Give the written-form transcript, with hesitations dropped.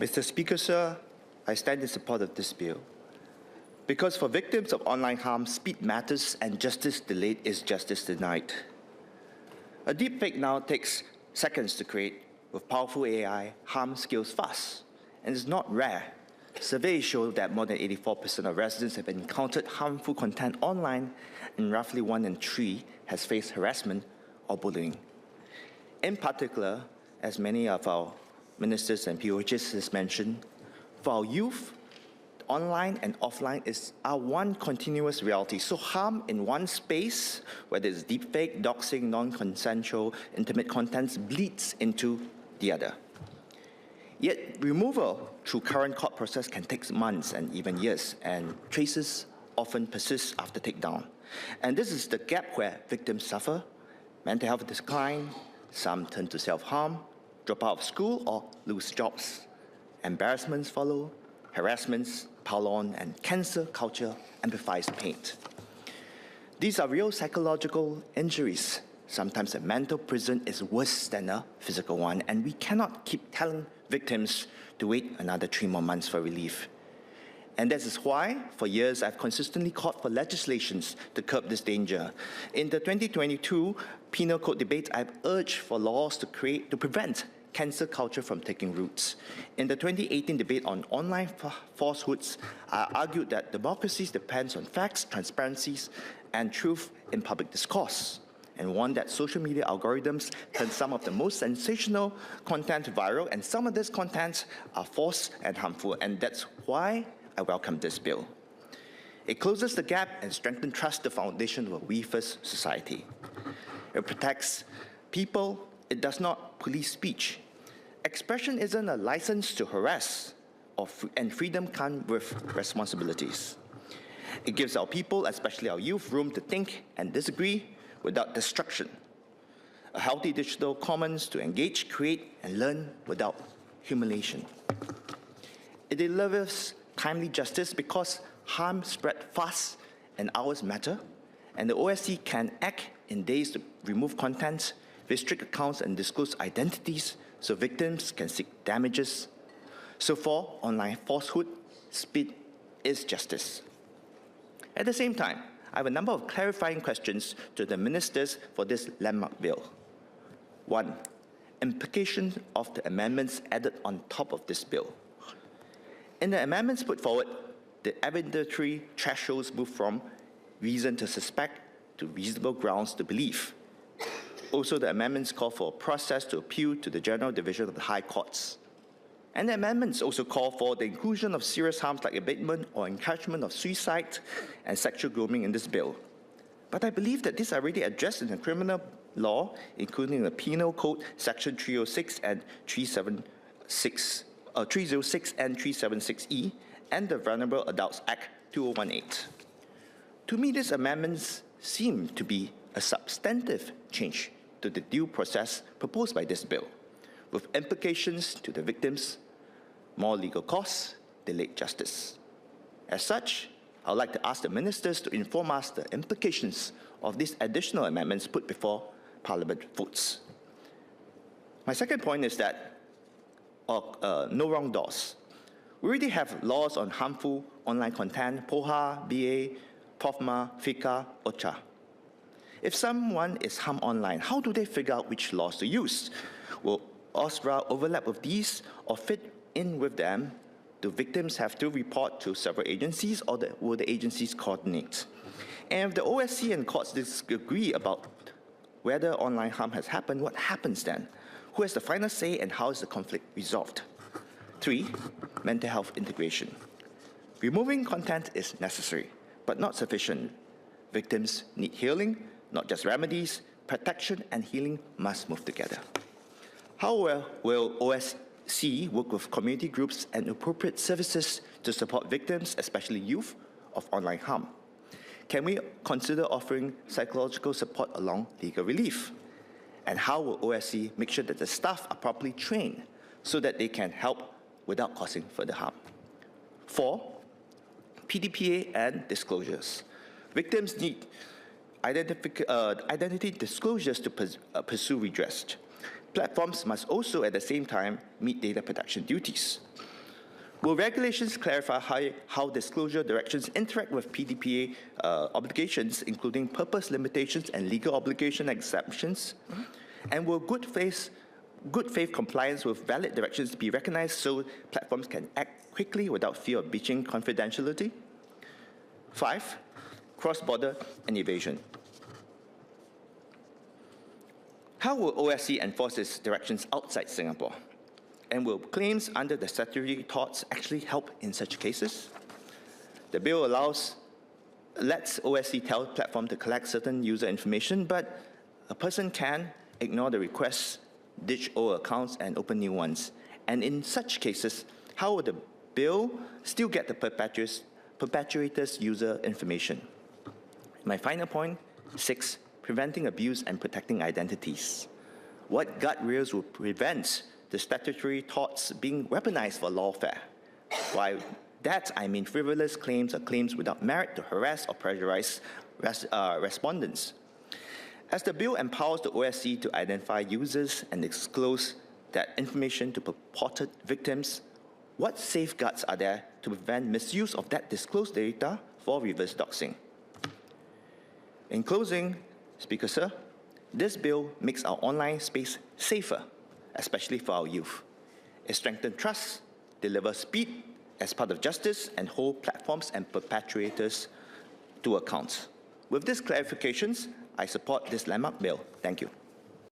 Mr. Speaker, sir, I stand in support of this bill. Because for victims of online harm, speed matters and justice delayed is justice denied. A deepfake now takes seconds to create. With powerful AI, harm scales fast, and it's not rare. Surveys show that more than 84% of residents have encountered harmful content online, and roughly 1 in 3 has faced harassment or bullying. In particular, as many of our ministers and POHs has mentioned, for our youth, online and offline is our one continuous reality. So harm in one space, whether it's deepfake, doxing, non-consensual, intimate contents, bleeds into the other. Yet removal through current court process can take months and even years, and traces often persist after takedown. And this is the gap where victims suffer, mental health decline, some turn to self-harm, drop out of school or lose jobs. Embarrassments follow, harassments pile on, and cancel culture amplifies pain. These are real psychological injuries. Sometimes a mental prison is worse than a physical one, and we cannot keep telling victims to wait another 3 more months for relief. And this is why, for years, I've consistently called for legislations to curb this danger. In the 2022 Penal Code debate, I've urged for laws to prevent cancel culture from taking roots. In the 2018 debate on online falsehoods, I argued that democracy depends on facts, transparencies, and truth in public discourse, and warned that social media algorithms turn some of the most sensational content viral, and some of this content are false and harmful, and that's why I welcome this bill. It closes the gap and strengthens trust, the foundation of a we-first society. It protects people. It does not police speech. Expression isn't a license to harass, and freedom comes with responsibilities. It gives our people, especially our youth, room to think and disagree without destruction. A healthy digital commons to engage, create, and learn without humiliation. It delivers timely justice because harm spread fast and hours matter, and the OSC can act in days to remove content, restrict accounts, and disclose identities so victims can seek damages. So for online falsehood, speed is justice. At the same time, I have a number of clarifying questions to the ministers for this landmark bill. 1. Implications of the amendments added on top of this bill. In the amendments put forward, the evidentiary thresholds move from reason to suspect to reasonable grounds to believe. Also, the amendments call for a process to appeal to the General Division of the High Courts. And the amendments also call for the inclusion of serious harms like abatement or encouragement of suicide and sexual grooming in this bill. But I believe that these are already addressed in the criminal law, including the Penal Code Section 306 and 306 and 376E, and the Vulnerable Adults Act 2018. To me, these amendments seem to be a substantive change to the due process proposed by this bill, with implications to the victims, more legal costs, delayed justice. As such, I would like to ask the ministers to inform us the implications of these additional amendments put before Parliament votes. My second point is that no wrong doors. We already have laws on harmful online content, POHA, BA, POFMA, FICA, OCHA. If someone is harmed online, how do they figure out which laws to use? Will OSRA overlap with these or fit in with them? Do victims have to report to several agencies, or will the agencies coordinate? And if the OSC and courts disagree about whether online harm has happened, what happens then? Who has the final say, and how is the conflict resolved? 3, mental health integration. Removing content is necessary, but not sufficient. Victims need healing, not just remedies. Protection and healing must move together. How will OSC work with community groups and appropriate services to support victims, especially youth, of online harm? Can we consider offering psychological support along legal relief? And how will OSC make sure that the staff are properly trained so that they can help without causing further harm? 4, PDPA and disclosures. Victims need identity disclosures to pursue redress. Platforms must also, at the same time, meet data protection duties. Will regulations clarify how disclosure directions interact with PDPA obligations, including purpose limitations and legal obligation exemptions? And will good faith compliance with valid directions be recognized so platforms can act quickly without fear of breaching confidentiality? 5, cross-border and evasion. How will OSC enforce its directions outside Singapore? And will claims under the statutory torts actually help in such cases? The bill lets OSC tell platform to collect certain user information, but a person can ignore the requests, ditch old accounts, and open new ones. And in such cases, how will the bill still get the perpetrators' user information? My final point, 6, preventing abuse and protecting identities. What guardrails will prevent the statutory torts being weaponized for lawfare? By that, I mean frivolous claims or claims without merit to harass or pressurize respondents. As the bill empowers the OSC to identify users and disclose that information to purported victims, what safeguards are there to prevent misuse of that disclosed data for reverse doxing? In closing, Speaker Sir, this bill makes our online space safer, especially for our youth. It strengthens trust, delivers speed as part of justice, and hold platforms and perpetrators to account. With these clarifications, I support this landmark bill. Thank you.